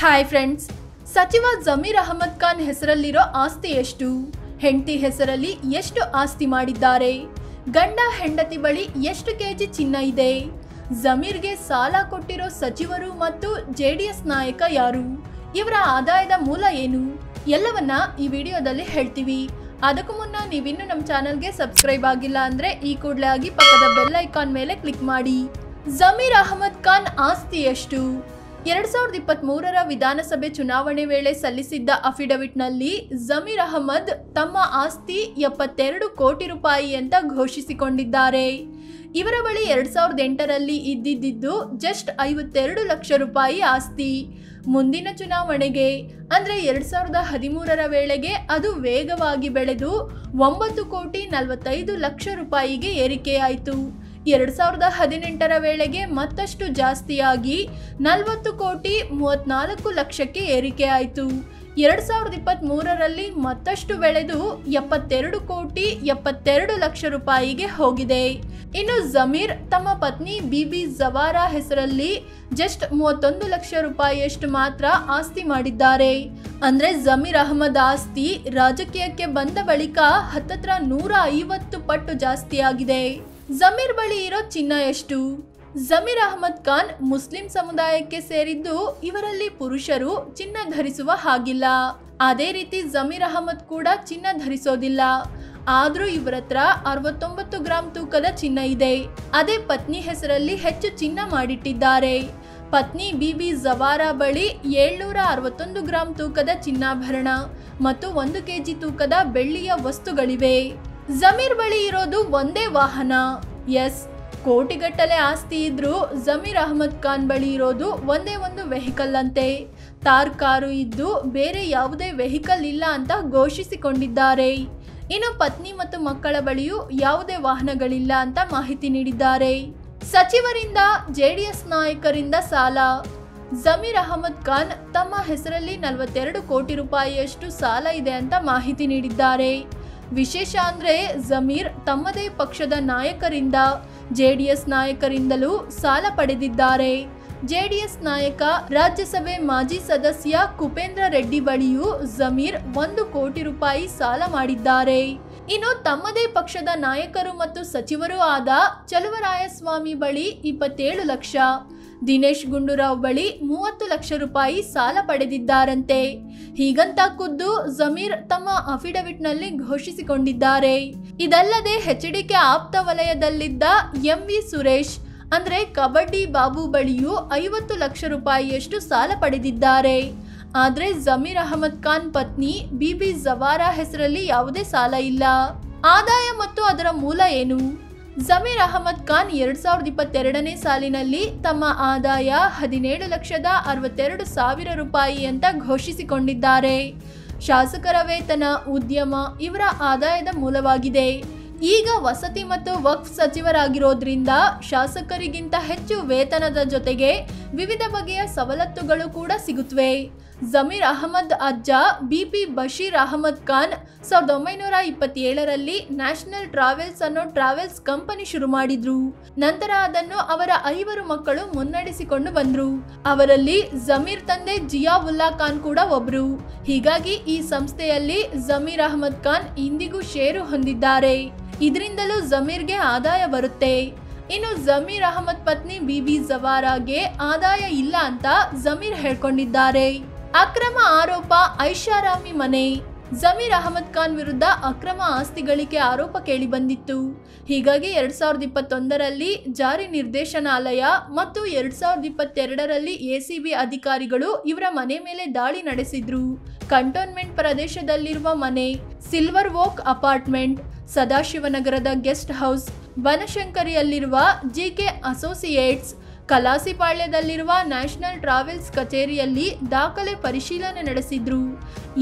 Hi friends, ಸಚಿವ ಜಮೀರ್ ಅಹಮದ್ ಖಾನ್ ಹೆಸರಲ್ಲಿರೋ ಆಸ್ತಿ ಎಷ್ಟು? ಹೆಂಡತಿ ಹೆಸರಲ್ಲಿ ಎಷ್ಟು ಆಸ್ತಿ ಮಾಡಿದ್ದಾರೆ? ಗಂಡ ಹೆಂಡತಿ ಬಳಿ ಎಷ್ಟು ಕೆಜಿ ಚಿನ್ನ ಇದೆ? ಜಮೀರ್ಗೆ ಸಾಲ ಕೊಟ್ಟಿರೋ ಸಚಿವರು ಮತ್ತು ಜೆಡಿಎಸ್ ನಾಯಕ ಯಾರು? ಇವರ ಆದಾಯದ ಮೂಲ ಏನು? ಎಲ್ಲವನ್ನ ಈ ವಿಡಿಯೋದಲ್ಲಿ ಹೇಳ್ತೀವಿ. ಅದಕ್ಕೂ ಮುನ್ನ ನೀವಿನ್ನೂ ನಮ್ಮ ಚಾನಲ್ಗೆ ಸಬ್ಸ್ಕ್ರೈಬ್ ಆಗಿಲ್ಲ ಅಂದ್ರೆ ಈ ಕೂಡಲೇ ಆಗಿ ಪಕ್ಕದ ಬೆಲ್ ಐಕಾನ್ ಮೇಲೆ ಕ್ಲಿಕ್ ಮಾಡಿ. ಜಮೀರ್ ಅಹಮದ್ ಖಾನ್ ಆಸ್ತಿ ಎಷ್ಟು? 2023ರ ವಿಧಾನಸಭೆ ಚುನಾವಣೆ ವೇಳೆ ಸಲ್ಲಿಸಿದ್ದ ಅಫಿಡವಿಟ್ನಲ್ಲಿ ಜಮೀರ್ ಅಹಮದ್ ತಮ್ಮ ಆಸ್ತಿ 72 ಕೋಟಿ ರೂಪಾಯಿ ಅಂತ ಘೋಷಿಸಿಕೊಂಡಿದ್ದಾರೆ. ಇವರ ಬಳಿ 2008ರಲ್ಲಿ ಇದ್ದಿದ್ದು ಜಸ್ಟ್ 52 ಲಕ್ಷ ರೂಪಾಯಿ ಆಸ್ತಿ. ಮುಂದಿನ ಚುನಾವಣೆಗೆ ಅಂದ್ರೆ 2013ರ ವೇಳೆಗೆ ಅದು ವೇಗವಾಗಿ ಬೆಳೆದು 9 ಕೋಟಿ 45 ಲಕ್ಷ ರೂಪಾಯಿಗೆ ಏರಿಕೆಯಾಯಿತು. 2018ರ ವೇಳೆಗೆ ಮತ್ತಷ್ಟು ಜಾಸ್ತಿಯಾಗಿ 40 ಕೋಟಿ 34 ಲಕ್ಷಕ್ಕೆ ಏರಿಕೆಯಾಯಿತು. 2023ರಲ್ಲಿ ಮತ್ತಷ್ಟು ಬೆಳೆದು 72 ಕೋಟಿ 72 ಲಕ್ಷ ರೂಪಾಯಿಗೆ ಹೋಗಿದೆ. ಇನ್ನು ಜಮೀರ್ ತಮ್ಮ ಪತ್ನಿ ಬಿಬಿ ಜವಾರಾ ಹೆಸರಲ್ಲಿ ಜಸ್ಟ್ 31 ಲಕ್ಷ ರೂಪಾಯಿಯಷ್ಟು ಮಾತ್ರ ಆಸ್ತಿ ಮಾಡಿದ್ದಾರೆ. ಅಂದ್ರೆ ಜಮೀರ್ ಅಹಮದ್ ಆಸ್ತಿ ರಾಜಕೀಯಕ್ಕೆ ಬಂದ ಬಳಿಕ ಹತ್ತತ್ರ 150 ಪಟ್ಟು ಜಾಸ್ತಿಯಾಗಿದೆ. ಜಮೀರ್ ಬಳಿ ಇರೋ ಚಿನ್ನ ಎಷ್ಟು? ಜಮೀರ್ ಅಹಮದ್ ಖಾನ್ ಮುಸ್ಲಿಂ ಸಮುದಾಯಕ್ಕೆ ಸೇರಿದ್ದು ಇವರಲ್ಲಿ ಪುರುಷರು ಚಿನ್ನ ಧರಿಸುವ ಹಾಗಿಲ್ಲ. ಅದೇ ರೀತಿ ಜಮೀರ್ ಅಹಮದ್ ಕೂಡ ಚಿನ್ನ ಧರಿಸೋದಿಲ್ಲ. ಆದ್ರೂ ಇವರ ಹತ್ರ 69 ಗ್ರಾಂ ತೂಕದ ಚಿನ್ನ ಇದೆ. ಅದೇ ಪತ್ನಿ ಹೆಸರಲ್ಲಿ ಹೆಚ್ಚು ಚಿನ್ನ ಮಾಡಿಟ್ಟಿದ್ದಾರೆ. ಪತ್ನಿ ಬಿಬಿ ಜವಾರಾ ಬಳಿ 761 ಗ್ರಾಂ ತೂಕದ ಚಿನ್ನಾಭರಣ ಮತ್ತು 1 ಕೆಜಿ ತೂಕದ ಬೆಳ್ಳಿಯ ವಸ್ತುಗಳಿವೆ. ಜಮೀರ್ ಬಳಿ ಇರೋದು ಒಂದೇ ವಾಹನ. ಎಸ್, ಕೋಟಿಗಟ್ಟಲೆ ಆಸ್ತಿ ಇದ್ರೂ ಜಮೀರ್ ಅಹಮದ್ ಖಾನ್ ಬಳಿ ಇರೋದು ಒಂದೇ ಒಂದು ವೆಹಿಕಲ್ ಅಂತೆ. ತಾರ್ ಕಾರು ಇದ್ದು ಬೇರೆ ಯಾವುದೇ ವೆಹಿಕಲ್ ಇಲ್ಲ ಅಂತ ಘೋಷಿಸಿಕೊಂಡಿದ್ದಾರೆ. ಇನ್ನು ಪತ್ನಿ ಮತ್ತು ಮಕ್ಕಳ ಬಳಿಯೂ ಯಾವುದೇ ವಾಹನಗಳಿಲ್ಲ ಅಂತ ಮಾಹಿತಿ ನೀಡಿದ್ದಾರೆ. ಸಚಿವರಿಂದ ಜೆಡಿಎಸ್ ನಾಯಕರಿಂದ ಸಾಲ. ಜಮೀರ್ ಅಹಮದ್ ಖಾನ್ ತಮ್ಮ ಹೆಸರಲ್ಲಿ 42 ಕೋಟಿ ರೂಪಾಯಿಯಷ್ಟು ಸಾಲ ಇದೆ ಅಂತ ಮಾಹಿತಿ ನೀಡಿದ್ದಾರೆ. ವಿಶೇಷ ಅಂದ್ರೆ ಜಮೀರ್ ತಮ್ಮದೇ ಪಕ್ಷದ ನಾಯಕರಿಂದ ಜೆಡಿಎಸ್ ನಾಯಕರಿಂದಲೂ ಸಾಲ ಪಡೆದಿದ್ದಾರೆ. ಜೆಡಿಎಸ್ ನಾಯಕ ರಾಜ್ಯಸಭೆ ಮಾಜಿ ಸದಸ್ಯ ಕುಪೇಂದ್ರ ರೆಡ್ಡಿ ಬಳಿಯೂ ಜಮೀರ್ 1 ಕೋಟಿ ರೂಪಾಯಿ ಸಾಲ ಮಾಡಿದ್ದಾರೆ. ಇನ್ನು ತಮ್ಮದೇ ಪಕ್ಷದ ನಾಯಕರು ಮತ್ತು ಸಚಿವರೂ ಆದ ಚಲುವರಾಯಸ್ವಾಮಿ ಬಳಿ 27 ಲಕ್ಷ, ದಿನೇಶ್ ಗುಂಡೂರಾವ್ ಬಳಿ 30 ಲಕ್ಷ ರೂಪಾಯಿ ಸಾಲ ಪಡೆದಿದ್ದಾರಂತೆ. ಹೀಗಂತ ಖುದ್ದು ಜಮೀರ್ ತಮ್ಮ ಅಫಿಡವಿಟ್ನಲ್ಲಿ ಘೋಷಿಸಿಕೊಂಡಿದ್ದಾರೆ. ಇದಲ್ಲದೆ ಎಚ್ಡಿಕೆ ಆಪ್ತ ವಲಯದಲ್ಲಿದ್ದ ಎಂವಿ ಸುರೇಶ್ ಅಂದ್ರೆ ಕಬಡ್ಡಿ ಬಾಬು ಬಳಿಯೂ 50 ಲಕ್ಷ ರೂಪಾಯಿಯಷ್ಟು ಸಾಲ ಪಡೆದಿದ್ದಾರೆ. ಆದ್ರೆ ಜಮೀರ್ ಅಹಮದ್ ಖಾನ್ ಪತ್ನಿ ಬಿಬಿ ಜವಾರಾ ಹೆಸರಲ್ಲಿ ಯಾವುದೇ ಸಾಲ ಇಲ್ಲ. ಆದಾಯ ಮತ್ತು ಅದರ ಮೂಲ ಏನು? ಜಮೀರ್ ಅಹಮದ್ ಖಾನ್ 2022ನೇ ಸಾಲಿನಲ್ಲಿ ತಮ್ಮ ಆದಾಯ 17,62,000 ರೂಪಾಯಿ ಅಂತ ಘೋಷಿಸಿಕೊಂಡಿದ್ದಾರೆ. ಶಾಸಕರ ವೇತನ, ಉದ್ಯಮ ಇವರ ಆದಾಯದ ಮೂಲವಾಗಿದೆ. ಈಗ ವಸತಿ ಮತ್ತು ವಕ್ಫ್ ಸಚಿವರಾಗಿರೋದ್ರಿಂದ ಶಾಸಕರಿಗಿಂತ ಹೆಚ್ಚು ವೇತನದ ಜೊತೆಗೆ ವಿವಿಧ ಬಗೆಯ ಸವಲತ್ತುಗಳು ಕೂಡ ಸಿಗುತ್ತವೆ. ಜಮೀರ್ ಅಹಮದ್ ಅಜ್ಜ ಬಿಪಿ ಬಶೀರ್ ಅಹಮದ್ ಖಾನ್ 1927ರಲ್ಲಿ ನ್ಯಾಷನಲ್ ಟ್ರಾವೆಲ್ಸ್ ಅನ್ನೋ ಟ್ರಾವೆಲ್ಸ್ ಕಂಪನಿ ಶುರು ಮಾಡಿದ್ರು. ನಂತರ ಅದನ್ನು ಅವರ 5 ಮಕ್ಕಳು ಮುನ್ನಡೆಸಿಕೊಂಡು ಬಂದ್ರು. ಅವರಲ್ಲಿ ಜಮೀರ್ ತಂದೆ ಜಿಯಾವುಲ್ಲಾ ಖಾನ್ ಕೂಡ ಒಬ್ರು. ಹೀಗಾಗಿ ಈ ಸಂಸ್ಥೆಯಲ್ಲಿ ಜಮೀರ್ ಅಹಮದ್ ಖಾನ್ ಇಂದಿಗೂ ಷೇರು ಹೊಂದಿದ್ದಾರೆ. ಇದರಿಂದಲೂ ಜಮೀರ್ಗೆ ಆದಾಯ ಬರುತ್ತೆ. ಇನ್ನು ಜಮೀರ್ ಅಹಮದ್ ಪತ್ನಿ ಬಿಬಿ ಜವಾರಾಗೆ ಆದಾಯ ಇಲ್ಲ ಅಂತ ಜಮೀರ್ ಹೇಳ್ಕೊಂಡಿದ್ದಾರೆ. ಅಕ್ರಮ ಆರೋಪ ಐಷಾರಾಮಿ ಮನೆ. ಜಮೀರ್ ಅಹಮದ್ ಖಾನ್ ವಿರುದ್ಧ ಅಕ್ರಮ ಆಸ್ತಿ ಗಳಿಕೆ ಆರೋಪ ಕೇಳಿ ಬಂದಿತ್ತು. ಹೀಗಾಗಿ 2021ರಲ್ಲಿ ಜಾರಿ ನಿರ್ದೇಶನಾಲಯ ಮತ್ತು 2022ರಲ್ಲಿ ಎಸಿಬಿ ಅಧಿಕಾರಿಗಳು ಇವರ ಮನೆ ಮೇಲೆ ದಾಳಿ ನಡೆಸಿದ್ರು. ಕಂಟೋನ್ಮೆಂಟ್ ಪ್ರದೇಶದಲ್ಲಿರುವ ಮನೆ, ಸಿಲ್ವರ್ ವೋಕ್ ಅಪಾರ್ಟ್ಮೆಂಟ್, ಸದಾಶಿವನಗರದ ಗೆಸ್ಟ್ ಹೌಸ್, ಬನಶಂಕರಿಯಲ್ಲಿರುವ ಜಿಕೆ ಅಸೋಸಿಯೇಟ್ಸ್, ಕಲಾಸಿಪಾಳ್ಯದಲ್ಲಿರುವ ನ್ಯಾಷನಲ್ ಟ್ರಾವೆಲ್ಸ್ ಕಚೇರಿಯಲ್ಲಿ ದಾಖಲೆ ಪರಿಶೀಲನೆ ನಡೆಸಿದ್ರು.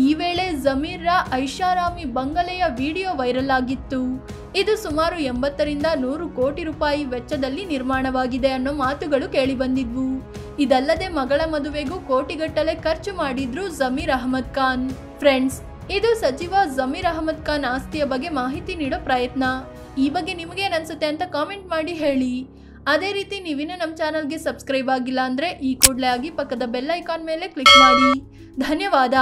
ಈ ವೇಳೆ ಜಮೀರ್ರ ಐಷಾರಾಮಿ ಬಂಗಲೆಯ ವಿಡಿಯೋ ವೈರಲ್ ಆಗಿತ್ತು. ಇದು ಸುಮಾರು 80ರಿಂದ 100 ಕೋಟಿ ರೂಪಾಯಿ ವೆಚ್ಚದಲ್ಲಿ ನಿರ್ಮಾಣವಾಗಿದೆ ಅನ್ನೋ ಮಾತುಗಳು ಕೇಳಿಬಂದಿದ್ವು. ಇದಲ್ಲದೆ ಮಗಳ ಮದುವೆಗೂ ಕೋಟಿಗಟ್ಟಲೆ ಖರ್ಚು ಮಾಡಿದ್ರು ಜಮೀರ್ ಅಹಮದ್ ಖಾನ್. ಫ್ರೆಂಡ್ಸ್, ಇದು ಸಚಿವ ಜಮೀರ್ ಅಹಮದ್ ಖಾನ್ ಆಸ್ತಿಯ ಬಗ್ಗೆ ಮಾಹಿತಿ ನೀಡೋ ಪ್ರಯತ್ನ. ಈ ಬಗ್ಗೆ ನಿಮಗೇನು ಅನ್ಸುತ್ತೆ ಅಂತ ಕಾಮೆಂಟ್ ಮಾಡಿ ಹೇಳಿ. ಅದೇ ರೀತಿ ನೀವಿನ್ನೂ ನಮ್ಮ ಚಾನಲ್ಗೆ ಸಬ್ಸ್ಕ್ರೈಬ್ ಆಗಿಲ್ಲ ಅಂದರೆ ಈ ಕೂಡಲೇ ಆಗಿ ಪಕ್ಕದ ಬೆಲ್ ಐಕಾನ್ ಮೇಲೆ ಕ್ಲಿಕ್ ಮಾಡಿ. ಧನ್ಯವಾದ.